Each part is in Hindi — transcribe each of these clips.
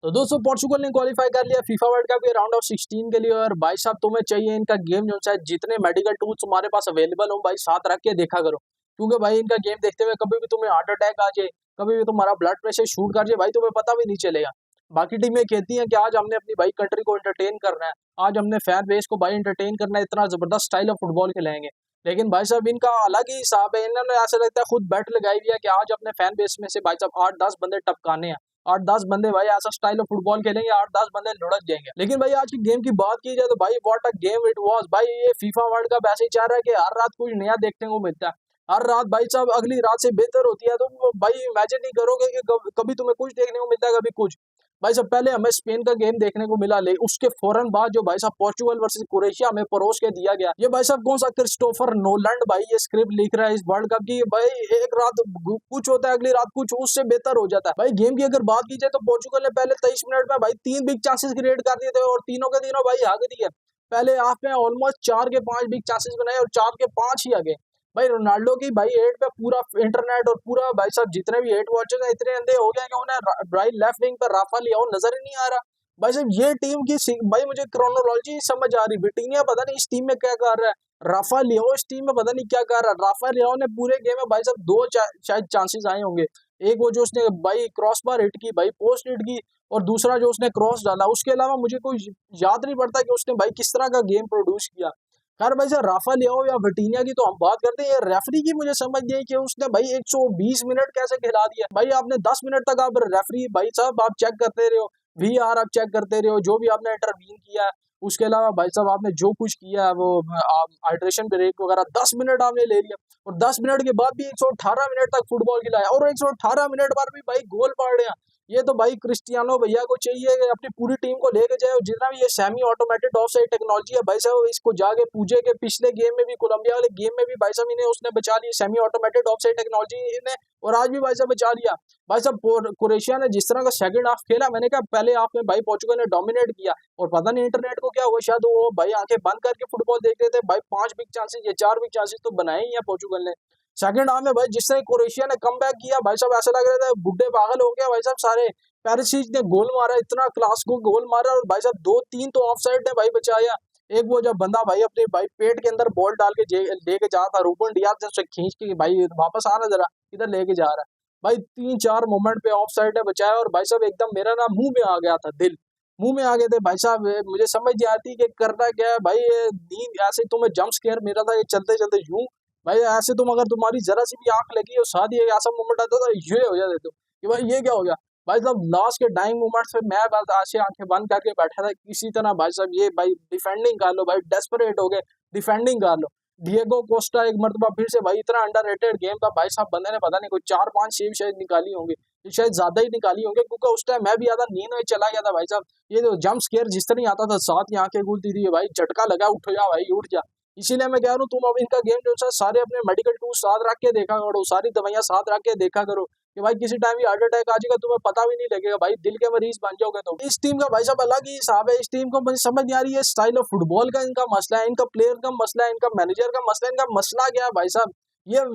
तो दोस्तों पोर्चुगल ने क्वालिफाई कर लिया फीफा वर्ल्ड कप के राउंड ऑफ 16 के लिए। और भाई साहब तुम्हें चाहिए इनका गेम जो है, जितने मेडिकल टूल्स तुम्हारे पास अवेलेबल हो भाई साथ रख के देखा करो, क्योंकि भाई इनका गेम देखते हुए कभी भी तुम्हें हार्ट अटैक आ जाए, कभी भी तुम्हारा ब्लड प्रेशर शूट कर जाए, भाई तुम्हें पता भी नहीं चलेगा। बाकी टीमें कहती हैं कि आज हमने अपनी भाई कंट्री को एंटरटेन करना है, आज हमने फैन बेस को भाई एंटरटेन करना है, इतना जबरदस्त स्टाइल ऑफ फुटबॉल खिलाएंगे। लेकिन भाई साहब इनका अलग ही हिसाब है, इन्होंने ऐसा लगता है खुद बैट लगाई हुई है कि आज अपने फैन बेस में से भाई साहब 8-10 बंदे टपकाने हैं, 8-10 बंदे भाई ऐसा स्टाइल ऑफ फुटबॉल खेलेंगे, 8-10 बंदे लुढ़क जाएंगे। लेकिन भाई आज की गेम की बात की जाए तो भाई what a game it was. भाई ये फीफा वर्ल्ड कप ऐसे ही चाह रहा है कि हर रात कुछ नया देखने को मिलता है, हर रात भाई साहब अगली रात से बेहतर होती है। तो भाई इमेजिन नहीं करोगे कि कभी तुम्हें कुछ देखने को मिलता है, कभी कुछ। भाई साहब पहले हमें स्पेन का गेम देखने को मिला, ले उसके फौरन बाद जो भाई साहब पोर्चुगल वर्सेस क्रोएशिया हमें परोस के दिया गया। ये भाई साहब कौन सा क्रिस्टोफर नोलैंड भाई ये स्क्रिप्ट लिख रहा है इस वर्ल्ड कप की। भाई एक रात कुछ होता है, अगली रात कुछ उससे बेहतर हो जाता है। भाई गेम की अगर बात की जाए तो पोर्चुगल ने पहले 23 मिनट में भाई 3 बिग चांसेस क्रिएट कर दिए थे और तीनों के तीनों भाई आगे दिए। पहले हाफ में ऑलमोस्ट 4 के 5 बिग चांसेस बनाए और 4 के 5 ही आगे। भाई रोनाल्डो की भाई हेड पे पूरा इंटरनेट और पूरा भाई साहब जितने भी हेड वॉचर्स हैं इतने अंधे हो गए कि उन्हें राइट लेफ्ट विंग पर राफा लिया नजर ही नहीं आ रहा। भाई साहब ये टीम की भाई मुझे क्रोनोलॉजी समझ आ रही, विटिनिया पता नहीं इस टीम में क्या कर रहा है, राफा लियो इस टीम में पता नहीं क्या कर रहा है। राफा लियो ने पूरे गेम में भाई साहब दो शायद चांसेस आए होंगे, एक वो जो उसने भाई क्रॉस बार हिट की, भाई पोस्ट हिट की, और दूसरा जो उसने क्रॉस डाला। उसके अलावा मुझे कोई याद नहीं पड़ता कि उसने भाई किस तरह का गेम प्रोड्यूस किया। खैर भाई साहब राफा लियाओ या विटिनिया की तो हम बात करते हैं, रेफरी की मुझे समझ नहीं आई कि उसने भाई 120 मिनट कैसे खिला दिया। भाई आपने 10 मिनट तक आप रेफरी भाई साहब आप चेक करते रहे हो, वीआर आप चेक करते रहे हो, जो भी आपने इंटरवीन किया है। उसके अलावा भाई साहब आपने जो कुछ किया है वो हाइड्रेशन ब्रेक वगैरह 10 मिनट आपने ले लिया, और 10 मिनट के बाद भी 118 मिनट तक फुटबॉल खिलाया, और 118 मिनट बाद भी भाई गोल पड़ रहे हैं। ये तो भाई क्रिस्टियानो भैया को चाहिए कि अपनी पूरी टीम को लेके जाए, और जितना भी ये सेमी ऑटोमेटेड ऑफसाइड टेक्नोलॉजी है भाई साहब इसको जाके पूछे कि पिछले गेम में भी कोलंबिया वाले गेम में भी भाई साहब इन्हें उसने बचा लिया सेमी ऑटोमेटेड ऑफसाइड टेक्नोलॉजी इन्हें, और आज भी भाई साहब बचा लिया। भाई साहब क्रोएशिया ने जिस तरह का सेकंड हाफ खेला, मैंने कहा पहले हाफ में भाई पोर्चुगल ने डोमिनेट किया, और पता नहीं इंटरनेट को क्या हुआ, शायद वो भाई आंखें बंद करके फुटबॉल देख रहे थे। भाई 5 बिग चांसेस या 4 बिग चांसेस तो बनाए ही है पोर्चुगल ने। सेकंड हाफ में भाई जिस तरह क्रोएशिया ने कम बैक किया भाई साहब ऐसा लग रहा था बुढ़े पागल हो गया भाई साहब सारे। पेरिसिच ने गोल मारा, इतना क्लास को गोल मारा, और भाई साहब 2-3 तो ऑफसाइड ने भाई बचाया। एक वो जब बंदा भाई अपने भाई पेट के अंदर बॉल डाल के लेके जा था, रूबन डियाज से खींच के भाई वापस आना जरा इधर लेके जा रहा है। भाई 3-4 मोमेंट पे ऑफ साइड ने बचाया, और भाई साहब एकदम मेरा ना मुंह में आ गया था, दिल मुंह में आ गए थे भाई साहब। मुझे समझ नहीं आती कि करना क्या है भाई, ये नींद ऐसे तुम्हें जंप स्केयर मेरा था ये चलते चलते यूं। भाई ऐसे तुम अगर तुम्हारी जरा सी भी आंख लगी और साथ ही एक ऐसा मोमेंट आता तो ये हो जाते तुम कि भाई ये क्या हो गया। भाई साहब लास्ट के डाइंग मोमेंट्स पे मैं बस ऐसे आंखें बंद करके बैठा था किसी तरह भाई साहब ये भाई डिफेंडिंग कर लो, भाई डेस्परेट हो गए, डिफेंडिंग कर लो। डिएगो कोस्टा एक मरतबा फिर से भाई इतना अंडररेटेड गेम था भाई साहब, बंदे ने पता नहीं कोई 4-5 सेव शायद निकाली होंगी, शायद ज्यादा ही निकाली होंगे, क्योंकि उस टाइम मैं भी आधा नींद में चला गया था भाई साहब। ये जो जंप स्केयर जिस तरह आता था साथ ही आंखें खुलती थी भाई, झटका लगा उठ जा भाई उठ जा। इसीलिए मैं कह रहा हूँ तुम अब इनका गेम जो है सारे अपने मेडिकल टूल्स साथ रख के देखा करो, सारी दवाइयां साथ रख के देखा करो कि भाई किसी टाइम भी हार्ट अटैक आ जाएगा तुम्हें पता भी नहीं लगेगा, भाई दिल के मरीज बन जाओगे। तो इस टीम का भाई साहब अलग ही हिसाब है, इस टीम को मुझे समझ नहीं आ रही है स्टाइल ऑफ फुटबॉल का इनका मसला है, इनका प्लेयर का मसला है, इनका मैनेजर का मसला है, इनका मसला क्या है भाई साहब। ये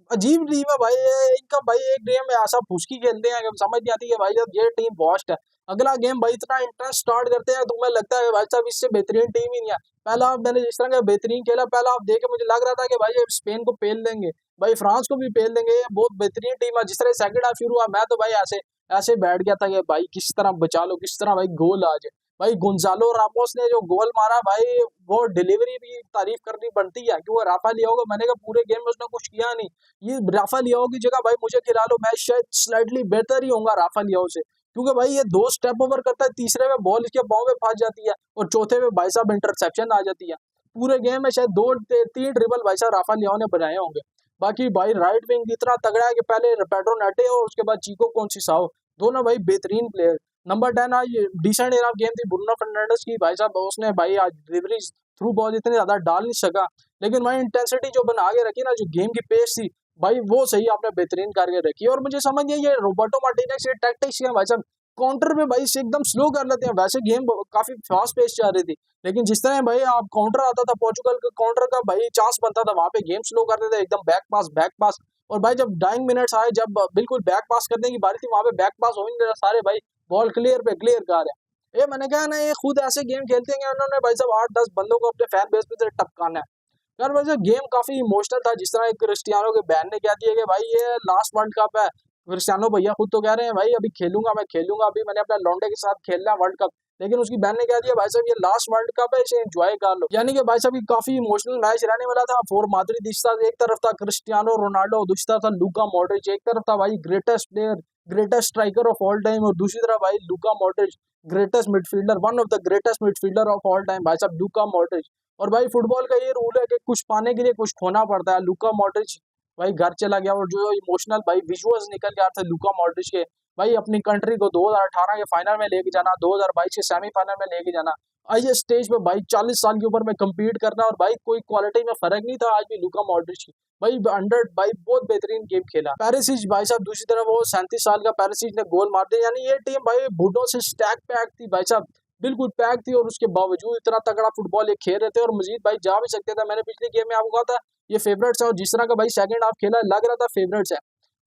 अजीब टीम है भाई, इनका भाई एक गेम में ऐसा फुसकी खेलते हैं कि समझ नहीं आती है भाई जब ये टीम वॉस्ट है। अगला गेम भाई इतना इंटरेस्ट स्टार्ट करते हैं तो मुझे लगता है भाई साहब इससे बेहतरीन टीम ही नहीं है। पहला हाफ मैंने जिस तरह का बेहतरीन खेला, पहला हाफ देख के मुझे लग रहा था कि भाई ये स्पेन को पेल देंगे, भाई फ्रांस को भी पेल देंगे, ये बहुत बेहतरीन टीम है। जिस तरह सेकंड हाफ शुरू हुआ मैं तो भाई ऐसे ऐसे बैठ गया था कि भाई किस तरह बचा लो, किस तरह भाई गोल आ जाए। भाई गोंजालो रामोस ने जो गोल मारा भाई वो डिलीवरी भी तारीफ करनी बनती है, क्योंकि राफा लियाओ को मैंने कहा पूरे गेम में उसने कुछ किया नहीं, ये राफा लियाओ की जगह भाई मुझे खिला लो, मैं शायद स्लाइटली बेहतर ही होऊंगा राफा लियाओ से, क्योंकि भाई ये 2 स्टेप ओवर करता है, तीसरे में बॉल इसके पाँव में फंस जाती है, और चौथे में भाई साहब इंटरसेप्शन आ जाती है। पूरे गेम में शायद 2-3 ड्रिबल भाई साहब राफा लियाओ ने बनाए होंगे। बाकी भाई राइट विंग इतना तगड़ा है कि पहले पेड्रो नेटे और उसके बाद चीको कोंसिसाओ, दोनों भाई बेहतरीन प्लेयर। नंबर 10 आज डिसेंट इनफ गेम थी ब्रूनो फर्नांडिस की भाई साहब, उसने भाई आज डिलीवरी थ्रू बॉल इतने ज्यादा डाल नहीं सका, लेकिन भाई इंटेंसिटी जो बना के रखी ना, जो गेम की पेस थी भाई वो सही आपने बेहतरीन करके रखी। और मुझे समझ नहीं ये रोबर्टो मार्टिनेज ये टैक्टिक्स है भाई साहब, काउंटर में भाई से एकदम स्लो कर लेते हैं, वैसे गेम काफी फास्ट पेस जा रही थी, लेकिन जिस तरह भाई आप काउंटर आता था पोर्चुगल का काउंटर का भाई चांस बनता था, वहां पे गेम स्लो कर देते थे एकदम बैक पास। और भाई जब डाइंग मिनट्स आए, जब बिल्कुल बैक पास करने की बारी थी, वहां पे बैक पास हो ही नहीं रहा, सारे भाई बॉल क्लियर पे क्लियर कर है। ये मैंने कहा ना, ये खुद ऐसे गेम खेलते हैं उन्होंने भाई साहब 8-10 बंदों को अपने फैन बेस पे से टपकाना है। यार वैसे गेम काफी इमोशनल था, जिस तरह क्रिस्टियानो के बैन ने कह दिया कि भाई ये लास्ट वर्ल्ड कप है। क्रिस्टियानो भैया खुद तो कह रहे हैं भाई अभी खेलूंगा, मैं खेलूंगा, अभी मैंने अपने लौंडे के साथ खेलना है वर्ल्ड कप। लेकिन उसकी बहन ने कह दिया भाई साहब ये लास्ट वर्ल्ड कप है, इसे एंजॉय कर लो। यानी कि भाई साहब ये काफी इमोशनल मैच रहने वाला था। फॉर माद्रिद इस तरह एक तरफ था क्रिस्टियानो रोनाल्डो, दूसरी तरफ था लूका मॉड्रिच। एक तरफ था भाई greatest player, greatest striker of all time, और दूसरी तरफ भाई Luka Modric, greatest midfielder, one of the greatest midfielder of all time भाई साहब लूका मॉड्रिच। और भाई फुटबॉल का ये रूल है कि कुछ पाने के लिए कुछ खोना पड़ता है। लूका मॉड्रिच भाई घर चला गया, और जो इमोशनल भाई विजुअल्स निकल के आते थे लूका मॉड्रिच के, भाई अपनी कंट्री को 2018 के फाइनल में लेके जाना, 2022 के सेमीफाइनल में लेके जाना, आइए स्टेज पे भाई 40 साल की उम्र में कम्पीट करना, और भाई कोई क्वालिटी में फर्क नहीं था आज भी लूका मॉड्रिच की। भाई 100 भाई बहुत बेहतरीन गेम खेला। पेरिसिच भाई साहब दूसरी तरफ वो 37 साल का पेरिसिच ने गोल मार दिया। यानी ये टीम भाई बूढ़ों से स्टैक पैक थी भाई साहब, बिल्कुल पैक थी, और उसके बावजूद इतना तगड़ा फुटबॉल ये खेल रहे थे, और मजीद भाई जा भी सकते थे। मैंने पिछली गेम में आपको कहा था ये फेवरेट्स है, और जिस तरह का भाई सेकंड हाफ खेला लग रहा था फेवरेट्स है।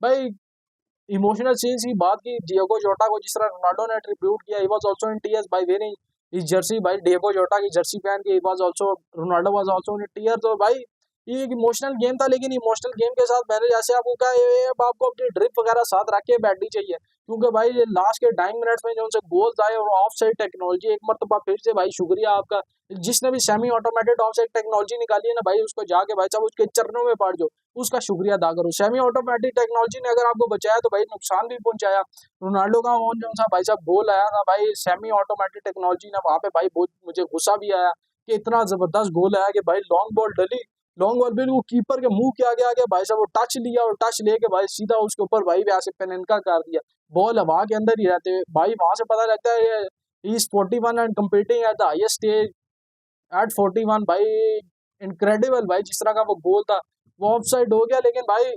भाई इमोशनल सीन्स की बात की, डिएगो जोटा को जिस तरह रोनाल्डो ने ट्रिब्यूट किया, he was also in tears by wearing his jersey. भाई डिएगो जोटा की जर्सी पहन के he was also, Ronaldo was also in tears. तो भाई ये एक इमोशनल गेम था, लेकिन इमोशनल गेम के साथ मैंने जैसे आपको कहा ये आपको अपनी ड्रिप वगैरह साथ रख के बैठनी चाहिए, क्योंकि भाई ये लास्ट के 2.5 मिनट्स में जो उनसे गोल्स आए, और ऑफ साइड टेक्नोलॉजी एक मरतबा फिर से भाई शुक्रिया आपका, जिसने भी semi automated of side technology निकाली है ना भाई, उसको जाके भाई साहब उसके चरणों में पड़ जाओ, उसका शुक्रिया अदा करो। सेमी ऑटोमेटिक टेक्नोलॉजी ने अगर आपको बचाया तो भाई नुकसान भी पहुंचाया। रोनाल्डो का वो जो सा भाई साहब गोल आया था भाई सेमी ऑटोमेटिक टेक्नोलॉजी ने, वहां पे भाई बहुत मुझे गुस्सा भी आया कि इतना जबरदस्त गोल आया कि भाई लॉन्ग बॉल डली, लॉन्ग बॉल बिल्कुल कीपर के मुंह के आगे भाई साहब वो टच लिया, और टच लेके भाई सीधा उसके ऊपर भाई ऐसे पेननका कर दिया। बॉल हवा के अंदर ही रहते हुए भाई, वहां से पता लगता है ये is 41 and competing at the highest stage at 41 भाई। इनक्रेडिबल भाई जिस तरह का वो गोल था, वो ऑफ साइड हो गया, लेकिन भाई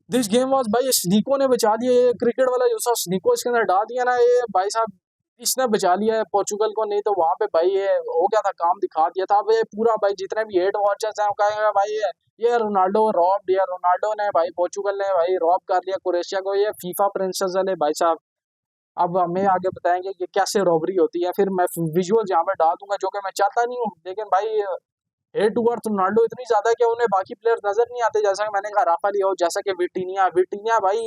दिस गेम वाज भाई स्नीको ने बचा लिया। ये क्रिकेट वाला जो सा स्नीको इसके अंदर डाल दिया ना, ये भाई साहब इसने बचा लिया है पोर्चुगल को, नहीं तो वहां पे भाई ये हो गया था, काम दिखा दिया था। अब ये पूरा भाई जितने भी हेड वॉचर्स हैं वो कहेंगे भाई ये रोनाल्डो रॉब दिया, रोनाल्डो ने भाई पोर्चुगल ने भाई रॉब कर लिया क्रोएशिया को, ये फीफा प्रिंसेस वाले भाई साहब अब हमें आगे बताएंगे कि कैसे रॉबरी होती है। फिर मैं विजुअल यहाँ पे डाल दूंगा, जो कि मैं चाहता नहीं हूँ, लेकिन भाई हेड टू अर्थ रोनाल्डो इतनी ज्यादा कि उन्हें बाकी प्लेयर्स नजर नहीं आते, जैसा कि मैंने कहा राफा लिया, जैसा कि विटिनिया विटिनिया भाई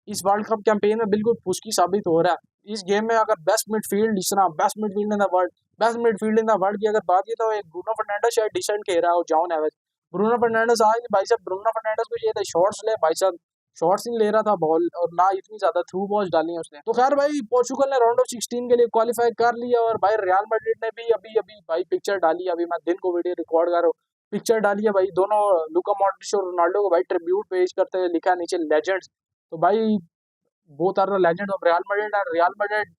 इस वर्ल्ड कप कैंपेन में बिल्कुल फुसकी साबित हो रहा है। इस गेम में अगर बेस्ट मिडफील्ड जिस तरह best midfield in the world, best midfield in the world की अगर बात की तो एक ब्रूनो फर्नांडिस शायद डिसेंट खेल रहा है, और जॉन एवेज। ब्रूनो फर्नांडिस आज भाई साहब, ब्रूनो फर्नांडिस को ये था शॉट्स ले भाई साहब, शॉट्स नहीं ले रहा था बॉल, और ना इतनी ज्यादा थ्रू बॉल्स डाली है उसने। तो खैर भाई पोर्चुगल ने राउंड ऑफ 16 के लिए क्वालिफाई कर लिया, और भाई रियल मैड्रिड ने भी अभी अभी भाई पिक्चर डाली है, अभी मैं दिन को वीडियो रिकॉर्ड कर रहा हूँ, पिक्चर डाली है भाई दोनों लुका मॉड्रिच और रोनाल्डो को भाई ट्रिब्यूट पेश करते हुए, लिखा नीचे लेजेंड्स। तो भाई both are the legend of Real Madrid, and Real Madrid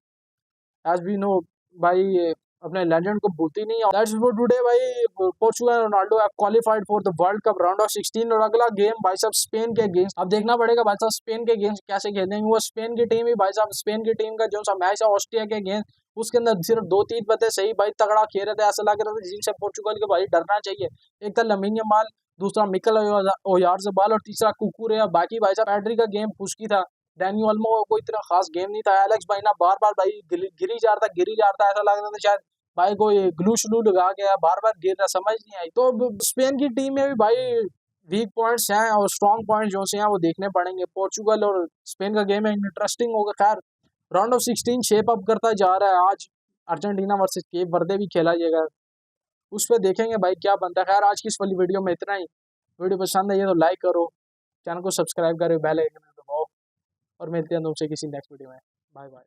as we know भाई अपने लेजेंड को भूलती नहीं। दैट्स फॉर टुडे भाई, Portugal Ronaldo have qualified for the World Cup round of 16, और अगला गेम भाई साहब स्पेन के अगेंस्ट। अब देखना पड़ेगा भाई साहब स्पेन के अगेंस्ट कैसे खेलेंगे। वो स्पेन की टीम ही भाई साहब, स्पेन की टीम का जो सा मैच है ऑस्ट्रिया के अगेंस्ट, उसके अंदर सिर्फ 2-3 बंदे सही भाई तगड़ा खेल रहे थे, ऐसा लग रहा था जिनसे पोर्चुगल के भाई डरना चाहिए। एक था लमीन यमाल, दूसरा मिकल ओयारज़ाबाल, और तीसरा कुकुरेया। बाकी भाई साहब पैड्री का गेम पुस्की था, डैनी ओल्मो का कोई इतना खास गेम नहीं था। एलेक्स भाई ना बार बार भाई गिरी जा रहा था, गिरी जा रहा था, ऐसा लग रहा था शायद भाई कोई ग्लू श्लू लगा गया, बार बार गिर रहा, समझ नहीं आई। तो स्पेन की टीम में भी भाई वीक पॉइंट्स हैं और स्ट्रॉन्ग पॉइंट्स जो से हैं वो देखने पड़ेंगे। पोर्चुगल और स्पेन का गेम है, इंटरेस्टिंग होगा। खैर राउंड ऑफ 16 शेप अप करता जा रहा है। आज अर्जेंटीना वर्सेस केप वर्दे भी खेला जाएगा, उस पर देखेंगे भाई क्या बनता है। खैर आज की इस वाली वीडियो में इतना ही। वीडियो पसंद आई है तो लाइक करो, चैनल को सब्सक्राइब करो, बेल आइकन दबाओ, और मिलते हैं तुमसे किसी नेक्स्ट वीडियो में। Bye bye.